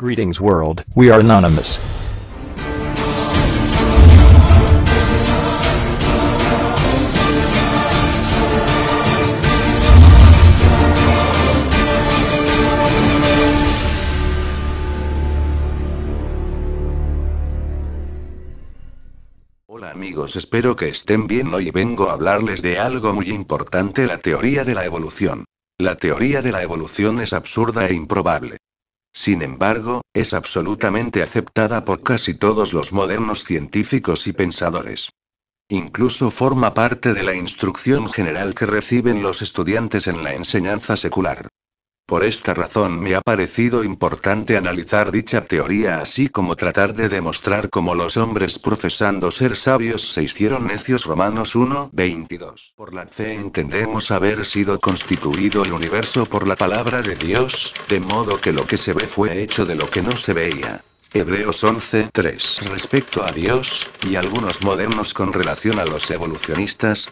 Greetings world, we are anonymous. Hola amigos, espero que estén bien. Hoy vengo a hablarles de algo muy importante: la teoría de la evolución. La teoría de la evolución es absurda e improbable. Sin embargo, es absolutamente aceptada por casi todos los modernos científicos y pensadores. Incluso forma parte de la instrucción general que reciben los estudiantes en la enseñanza secular. Por esta razón me ha parecido importante analizar dicha teoría, así como tratar de demostrar cómo los hombres profesando ser sabios se hicieron necios. Romanos 1:22. Por la fe entendemos haber sido constituido el universo por la palabra de Dios, de modo que lo que se ve fue hecho de lo que no se veía. Hebreos 11:3. Respecto a Dios, y algunos modernos con relación a los evolucionistas.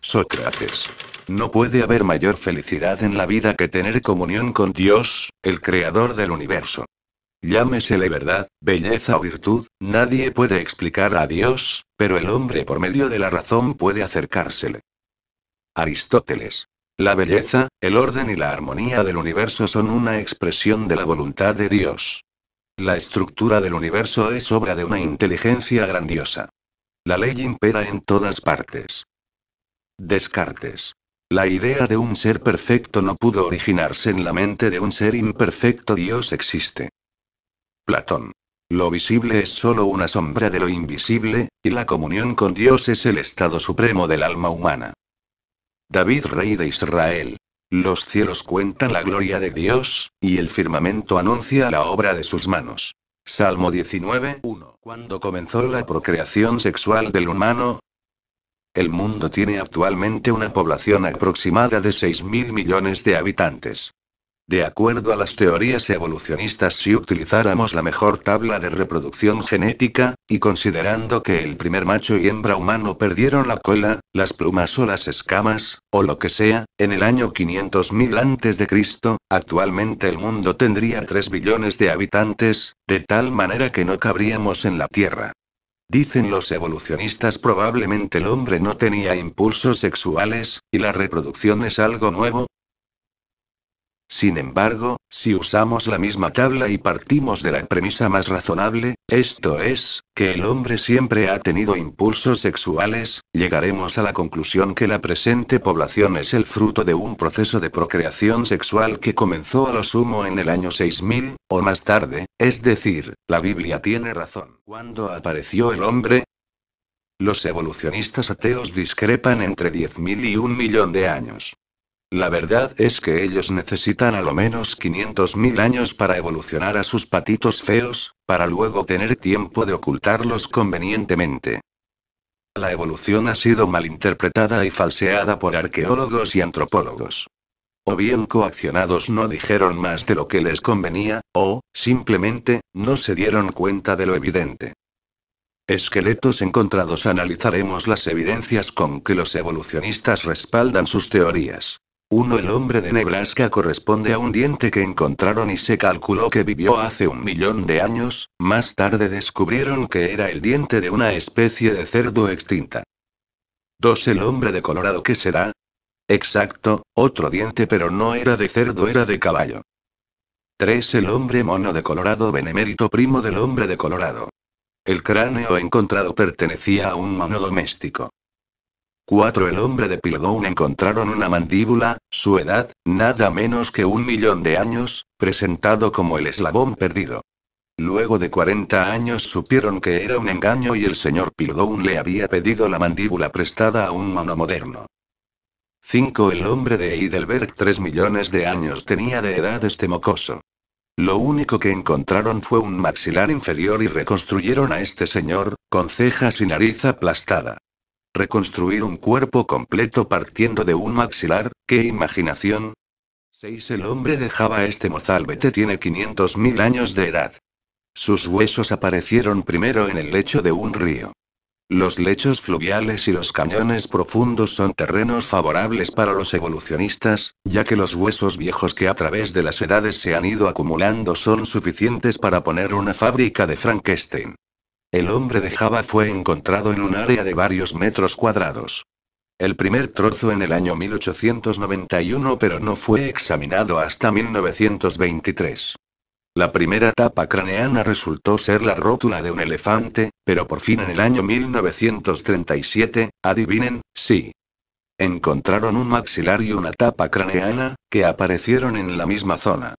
Sócrates. No puede haber mayor felicidad en la vida que tener comunión con Dios, el creador del universo. Llámesele verdad, belleza o virtud, nadie puede explicar a Dios, pero el hombre por medio de la razón puede acercársele. Aristóteles. La belleza, el orden y la armonía del universo son una expresión de la voluntad de Dios. La estructura del universo es obra de una inteligencia grandiosa. La ley impera en todas partes. Descartes. La idea de un ser perfecto no pudo originarse en la mente de un ser imperfecto. Dios existe. Platón. Lo visible es solo una sombra de lo invisible, y la comunión con Dios es el estado supremo del alma humana. David, rey de Israel. Los cielos cuentan la gloria de Dios, y el firmamento anuncia la obra de sus manos. Salmo 19:1. ¿Cuándo comenzó la procreación sexual del humano? El mundo tiene actualmente una población aproximada de 6.000 millones de habitantes. De acuerdo a las teorías evolucionistas, si utilizáramos la mejor tabla de reproducción genética, y considerando que el primer macho y hembra humano perdieron la cola, las plumas o las escamas, o lo que sea, en el año 500.000 a.C., actualmente el mundo tendría 3 billones de habitantes, de tal manera que no cabríamos en la Tierra. Dicen los evolucionistas, probablemente el hombre no tenía impulsos sexuales, y la reproducción es algo nuevo. Sin embargo, si usamos la misma tabla y partimos de la premisa más razonable, esto es, que el hombre siempre ha tenido impulsos sexuales, llegaremos a la conclusión que la presente población es el fruto de un proceso de procreación sexual que comenzó a lo sumo en el año 6000, o más tarde, es decir, la Biblia tiene razón. ¿Cuándo apareció el hombre? Los evolucionistas ateos discrepan entre 10.000 y 1.000.000 de años. La verdad es que ellos necesitan a lo menos 500.000 años para evolucionar a sus patitos feos, para luego tener tiempo de ocultarlos convenientemente. La evolución ha sido malinterpretada y falseada por arqueólogos y antropólogos. O bien coaccionados no dijeron más de lo que les convenía, o, simplemente, no se dieron cuenta de lo evidente. Esqueletos encontrados. Analizaremos las evidencias con que los evolucionistas respaldan sus teorías. 1. El hombre de Nebraska corresponde a un diente que encontraron y se calculó que vivió hace 1.000.000 de años. Más tarde descubrieron que era el diente de una especie de cerdo extinta. 2. El hombre de Colorado. ¿Qué será? Exacto, otro diente, pero no era de cerdo, era de caballo. 3. El hombre mono de Colorado, benemérito primo del hombre de Colorado. El cráneo encontrado pertenecía a un mono doméstico. 4. El hombre de Piltdown. Encontraron una mandíbula, su edad, nada menos que 1.000.000 de años, presentado como el eslabón perdido. Luego de 40 años supieron que era un engaño y el señor Piltdown le había pedido la mandíbula prestada a un mono moderno. 5. El hombre de Heidelberg. 3 millones de años tenía de edad este mocoso. Lo único que encontraron fue un maxilar inferior y reconstruyeron a este señor, con cejas y nariz aplastada. Reconstruir un cuerpo completo partiendo de un maxilar, ¡qué imaginación! 6. El hombre de Java. Este mozalbete tiene 500.000 años de edad. Sus huesos aparecieron primero en el lecho de un río. Los lechos fluviales y los cañones profundos son terrenos favorables para los evolucionistas, ya que los huesos viejos que a través de las edades se han ido acumulando son suficientes para poner una fábrica de Frankenstein. El hombre de Java fue encontrado en un área de varios metros cuadrados. El primer trozo en el año 1891, pero no fue examinado hasta 1923. La primera tapa craneana resultó ser la rótula de un elefante, pero por fin en el año 1937, adivinen, sí. Encontraron un maxilar y una tapa craneana, que aparecieron en la misma zona.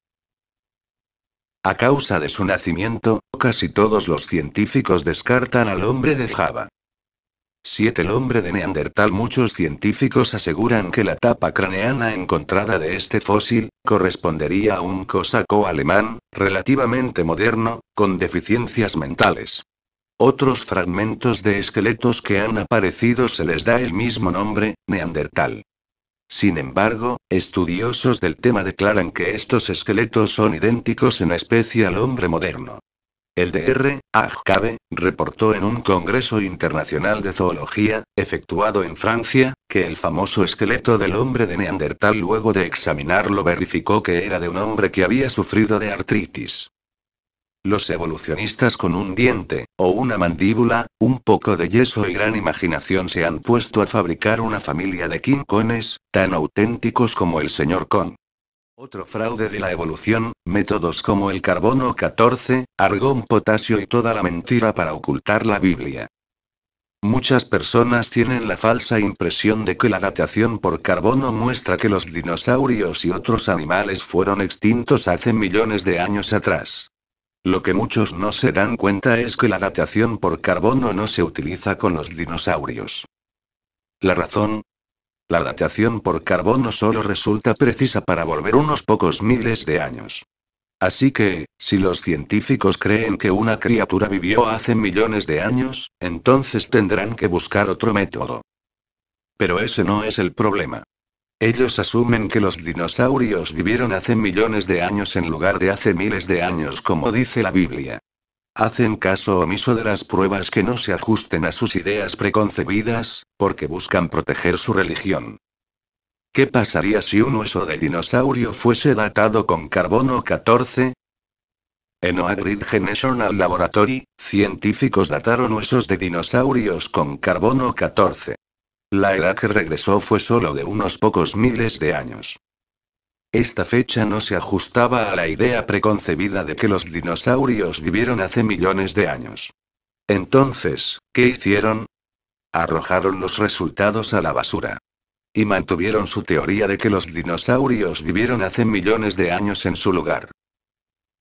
A causa de su nacimiento, casi todos los científicos descartan al hombre de Java. 7. El hombre de Neandertal. Muchos científicos aseguran que la tapa craneana encontrada de este fósil, correspondería a un cosaco alemán, relativamente moderno, con deficiencias mentales. Otros fragmentos de esqueletos que han aparecido se les da el mismo nombre, Neandertal. Sin embargo, estudiosos del tema declaran que estos esqueletos son idénticos en especie al hombre moderno. El Dr. Ajkabe reportó en un congreso internacional de zoología, efectuado en Francia, que el famoso esqueleto del hombre de Neandertal, luego de examinarlo, verificó que era de un hombre que había sufrido de artritis. Los evolucionistas con un diente, o una mandíbula, un poco de yeso y gran imaginación se han puesto a fabricar una familia de King Kones, tan auténticos como el Sr. Kong. Otro fraude de la evolución, métodos como el carbono 14, argón, potasio y toda la mentira para ocultar la Biblia. Muchas personas tienen la falsa impresión de que la datación por carbono muestra que los dinosaurios y otros animales fueron extintos hace millones de años atrás. Lo que muchos no se dan cuenta es que la datación por carbono no se utiliza con los dinosaurios. La razón: la datación por carbono solo resulta precisa para volver unos pocos miles de años. Así que, si los científicos creen que una criatura vivió hace millones de años, entonces tendrán que buscar otro método. Pero ese no es el problema. Ellos asumen que los dinosaurios vivieron hace millones de años en lugar de hace miles de años, como dice la Biblia. Hacen caso omiso de las pruebas que no se ajusten a sus ideas preconcebidas, porque buscan proteger su religión. ¿Qué pasaría si un hueso de dinosaurio fuese datado con carbono 14? En Oak Ridge National Laboratory, científicos dataron huesos de dinosaurios con carbono 14. La edad que regresó fue solo de unos pocos miles de años. Esta fecha no se ajustaba a la idea preconcebida de que los dinosaurios vivieron hace millones de años. Entonces, ¿qué hicieron? Arrojaron los resultados a la basura. Y mantuvieron su teoría de que los dinosaurios vivieron hace millones de años en su lugar.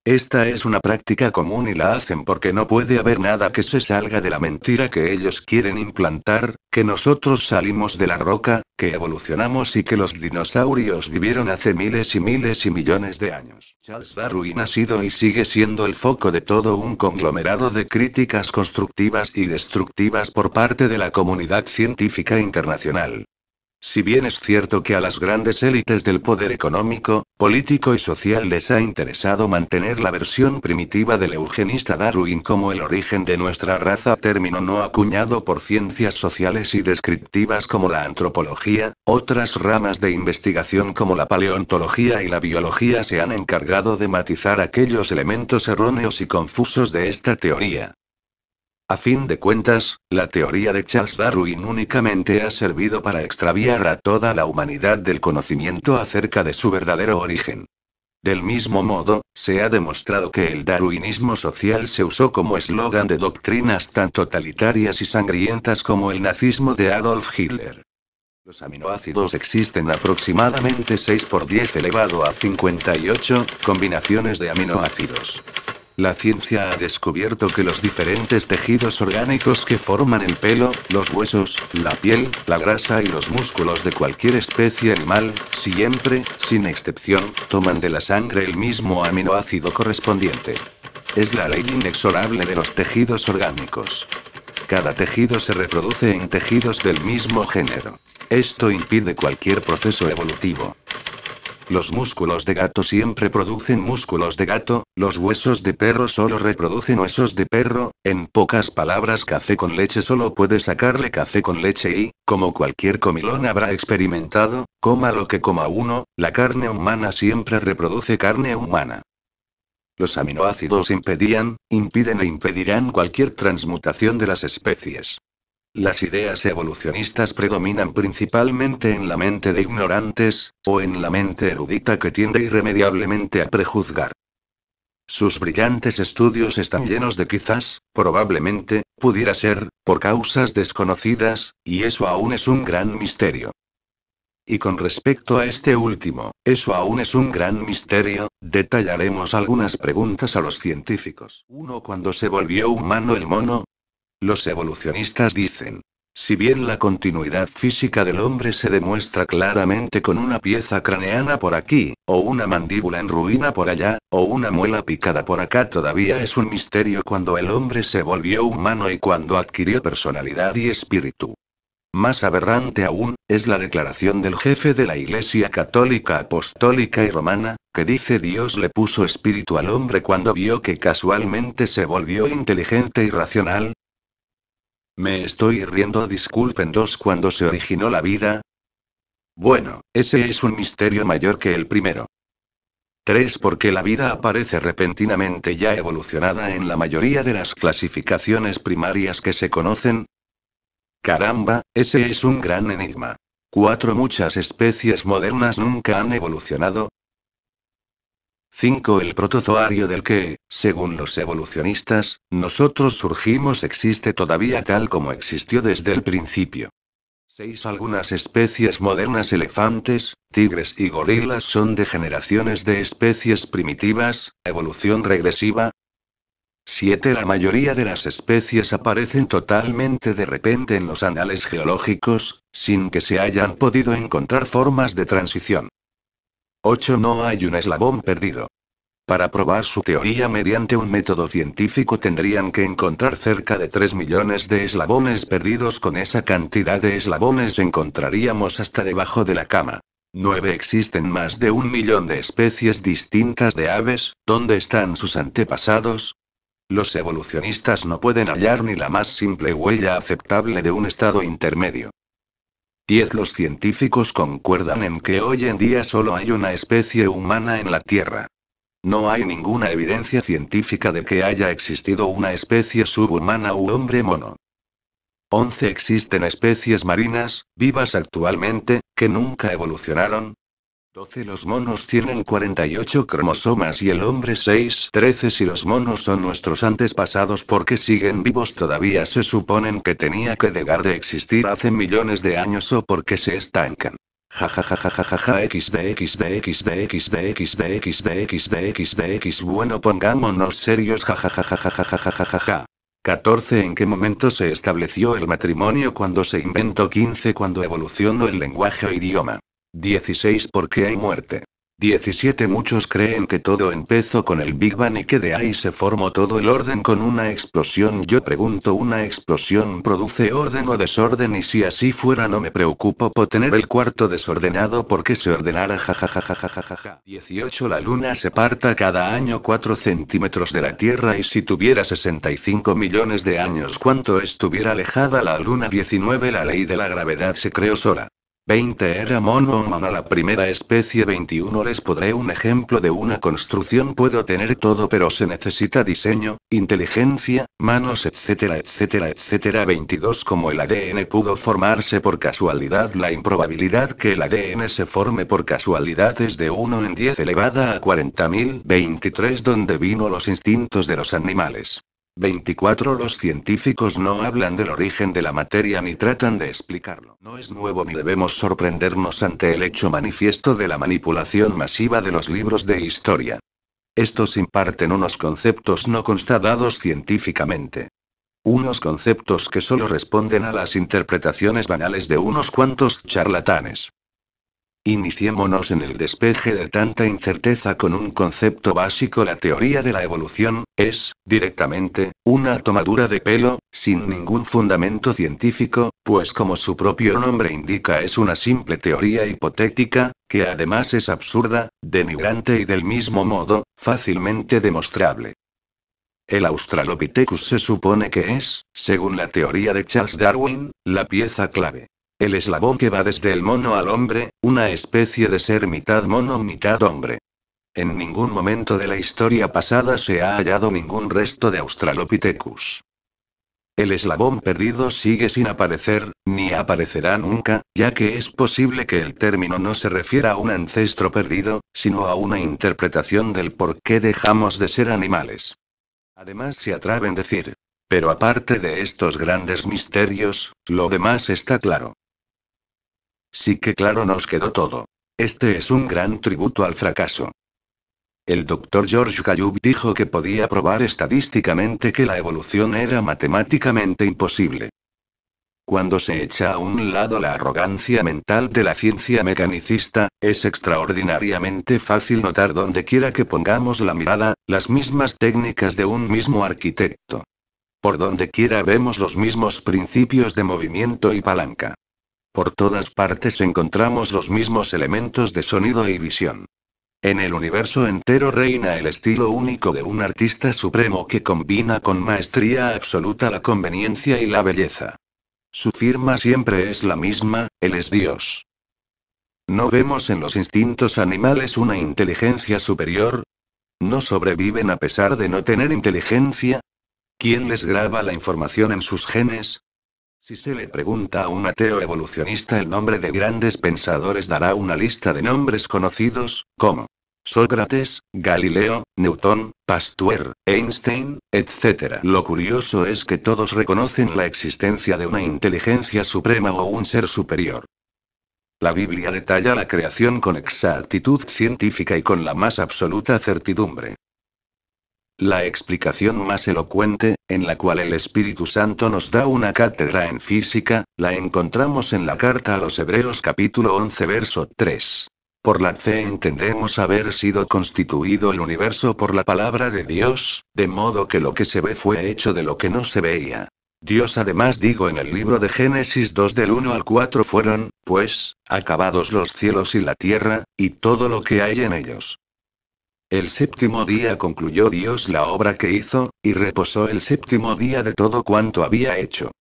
Esta es una práctica común y la hacen porque no puede haber nada que se salga de la mentira que ellos quieren implantar, que nosotros salimos de la roca, que evolucionamos y que los dinosaurios vivieron hace miles y miles y millones de años. Charles Darwin ha sido y sigue siendo el foco de todo un conglomerado de críticas constructivas y destructivas por parte de la comunidad científica internacional. Si bien es cierto que a las grandes élites del poder económico, político y social les ha interesado mantener la versión primitiva del eugenista Darwin como el origen de nuestra raza, término no acuñado por ciencias sociales y descriptivas como la antropología, otras ramas de investigación como la paleontología y la biología se han encargado de matizar aquellos elementos erróneos y confusos de esta teoría. A fin de cuentas, la teoría de Charles Darwin únicamente ha servido para extraviar a toda la humanidad del conocimiento acerca de su verdadero origen. Del mismo modo, se ha demostrado que el darwinismo social se usó como eslogan de doctrinas tan totalitarias y sangrientas como el nazismo de Adolf Hitler. Los aminoácidos existen aproximadamente 6 por 10 elevado a 58 combinaciones de aminoácidos. La ciencia ha descubierto que los diferentes tejidos orgánicos que forman el pelo, los huesos, la piel, la grasa y los músculos de cualquier especie animal, siempre, sin excepción, toman de la sangre el mismo aminoácido correspondiente. Es la ley inexorable de los tejidos orgánicos. Cada tejido se reproduce en tejidos del mismo género. Esto impide cualquier proceso evolutivo. Los músculos de gato siempre producen músculos de gato, los huesos de perro solo reproducen huesos de perro, en pocas palabras café con leche solo puede sacarle café con leche y, como cualquier comilón habrá experimentado, coma lo que coma uno, la carne humana siempre reproduce carne humana. Los aminoácidos impiden e impedirán cualquier transmutación de las especies. Las ideas evolucionistas predominan principalmente en la mente de ignorantes, o en la mente erudita que tiende irremediablemente a prejuzgar. Sus brillantes estudios están llenos de quizás, probablemente, pudiera ser, por causas desconocidas, y eso aún es un gran misterio. Y con respecto a este último, eso aún es un gran misterio, detallaremos algunas preguntas a los científicos. ¿Cuándo se volvió humano el mono? Los evolucionistas dicen, si bien la continuidad física del hombre se demuestra claramente con una pieza craneana por aquí, o una mandíbula en ruina por allá, o una muela picada por acá, todavía es un misterio cuando el hombre se volvió humano y cuando adquirió personalidad y espíritu. Más aberrante aún, es la declaración del jefe de la Iglesia Católica Apostólica y Romana, que dice Dios le puso espíritu al hombre cuando vio que casualmente se volvió inteligente y racional. Me estoy riendo, disculpen. ¿Cuándo se originó la vida? Bueno, ese es un misterio mayor que el primero. 3. ¿Por qué la vida aparece repentinamente ya evolucionada en la mayoría de las clasificaciones primarias que se conocen? Caramba, ese es un gran enigma. 4. ¿Muchas especies modernas nunca han evolucionado? 5. El protozoario del que, según los evolucionistas, nosotros surgimos existe todavía tal como existió desde el principio. 6. Algunas especies modernas elefantes, tigres y gorilas son degeneraciones de especies primitivas, evolución regresiva. 7. La mayoría de las especies aparecen totalmente de repente en los anales geológicos, sin que se hayan podido encontrar formas de transición. 8. No hay un eslabón perdido. Para probar su teoría mediante un método científico tendrían que encontrar cerca de 3 millones de eslabones perdidos. Con esa cantidad de eslabones encontraríamos hasta debajo de la cama. 9. Existen más de 1 millón de especies distintas de aves, ¿dónde están sus antepasados? Los evolucionistas no pueden hallar ni la más simple huella aceptable de un estado intermedio. 10. Los científicos concuerdan en que hoy en día solo hay una especie humana en la Tierra. No hay ninguna evidencia científica de que haya existido una especie subhumana u hombre mono. 11. Existen especies marinas, vivas actualmente, que nunca evolucionaron. 12. Los monos tienen 48 cromosomas y el hombre 6. 13. Si los monos son nuestros antepasados porque siguen vivos todavía se suponen que tenía que dejar de existir hace millones de años o porque se estancan. Jajajajajaja xd. Bueno, pongámonos serios. Jajajajajajajajaja. 14. ¿En qué momento se estableció el matrimonio? ¿Cuándo se inventó? 15. ¿Cuándo evolucionó el lenguaje o idioma? 16. ¿Por qué hay muerte? 17. Muchos creen que todo empezó con el Big Bang y que de ahí se formó todo el orden con una explosión. Yo pregunto, ¿una explosión produce orden o desorden? Y si así fuera no me preocupo por tener el cuarto desordenado porque se ordenara. Jajajajajaja. 18. La luna se aparta cada año 4 centímetros de la Tierra y si tuviera 65 millones de años, ¿cuánto estuviera alejada la luna? 19. La ley de la gravedad se creó sola. 20. Era mono o mona la primera especie. 21. Les podré un ejemplo de una construcción. Puedo tener todo pero se necesita diseño, inteligencia, manos, etcétera, etcétera, etcétera. 22. Como el ADN pudo formarse por casualidad, la improbabilidad que el ADN se forme por casualidad es de 1 en 10 elevada a 40.000. 23. ¿Dónde vino los instintos de los animales? 24. Los científicos no hablan del origen de la materia ni tratan de explicarlo. No es nuevo ni debemos sorprendernos ante el hecho manifiesto de la manipulación masiva de los libros de historia. Estos imparten unos conceptos no constatados científicamente. Unos conceptos que solo responden a las interpretaciones banales de unos cuantos charlatanes. Iniciémonos en el despeje de tanta incerteza con un concepto básico. La teoría de la evolución es, directamente, una tomadura de pelo, sin ningún fundamento científico, pues como su propio nombre indica es una simple teoría hipotética, que además es absurda, denigrante y del mismo modo, fácilmente demostrable. El Australopithecus se supone que es, según la teoría de Charles Darwin, la pieza clave. El eslabón que va desde el mono al hombre, una especie de ser mitad mono, mitad hombre. En ningún momento de la historia pasada se ha hallado ningún resto de Australopithecus. El eslabón perdido sigue sin aparecer, ni aparecerá nunca, ya que es posible que el término no se refiera a un ancestro perdido, sino a una interpretación del por qué dejamos de ser animales. Además se atreven a decir, pero aparte de estos grandes misterios, lo demás está claro. Sí que claro nos quedó todo. Este es un gran tributo al fracaso. El Dr. George Gallup dijo que podía probar estadísticamente que la evolución era matemáticamente imposible. Cuando se echa a un lado la arrogancia mental de la ciencia mecanicista, es extraordinariamente fácil notar donde quiera que pongamos la mirada, las mismas técnicas de un mismo arquitecto. Por donde quiera vemos los mismos principios de movimiento y palanca. Por todas partes encontramos los mismos elementos de sonido y visión. En el universo entero reina el estilo único de un artista supremo que combina con maestría absoluta la conveniencia y la belleza. Su firma siempre es la misma, Él es Dios. ¿No vemos en los instintos animales una inteligencia superior? ¿No sobreviven a pesar de no tener inteligencia? ¿Quién les graba la información en sus genes? Si se le pregunta a un ateo evolucionista el nombre de grandes pensadores, dará una lista de nombres conocidos, como Sócrates, Galileo, Newton, Pasteur, Einstein, etc. Lo curioso es que todos reconocen la existencia de una inteligencia suprema o un ser superior. La Biblia detalla la creación con exactitud científica y con la más absoluta certidumbre. La explicación más elocuente, en la cual el Espíritu Santo nos da una cátedra en física, la encontramos en la carta a los Hebreos capítulo 11 verso 3. Por la fe entendemos haber sido constituido el universo por la palabra de Dios, de modo que lo que se ve fue hecho de lo que no se veía. Dios además dijo en el libro de Génesis 2 del 1 al 4 fueron, pues, acabados los cielos y la tierra, y todo lo que hay en ellos. El séptimo día concluyó Dios la obra que hizo, y reposó el séptimo día de todo cuanto había hecho.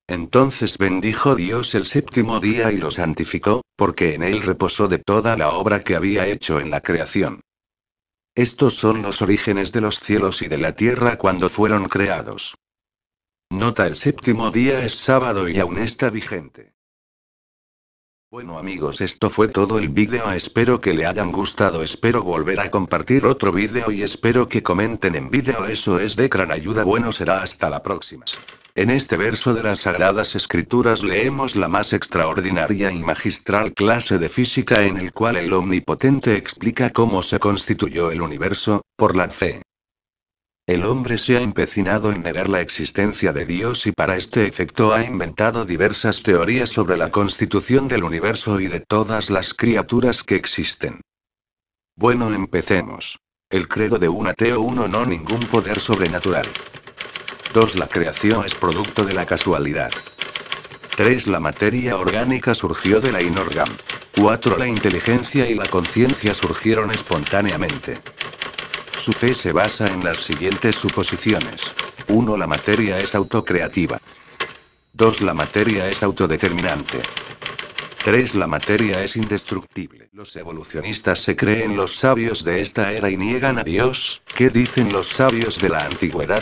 Entonces bendijo Dios el séptimo día y lo santificó, porque en él reposó de toda la obra que había hecho en la creación. Estos son los orígenes de los cielos y de la tierra cuando fueron creados. Nota: el séptimo día es sábado y aún está vigente. Bueno amigos, esto fue todo el vídeo, espero que le hayan gustado, espero volver a compartir otro vídeo y espero que comenten en vídeo, eso es de gran ayuda, bueno será hasta la próxima. En este verso de las Sagradas Escrituras leemos la más extraordinaria y magistral clase de física en el cual el Omnipotente explica cómo se constituyó el universo, por la fe. El hombre se ha empecinado en negar la existencia de Dios y para este efecto ha inventado diversas teorías sobre la constitución del universo y de todas las criaturas que existen. Bueno, empecemos. El credo de un ateo: 1. No ningún poder sobrenatural. 2. La creación es producto de la casualidad. 3. La materia orgánica surgió de la inorgam. 4. La inteligencia y la conciencia surgieron espontáneamente. Su fe se basa en las siguientes suposiciones. 1. La materia es autocreativa. 2. La materia es autodeterminante. 3. La materia es indestructible. Los evolucionistas se creen los sabios de esta era y niegan a Dios. ¿Qué dicen los sabios de la antigüedad?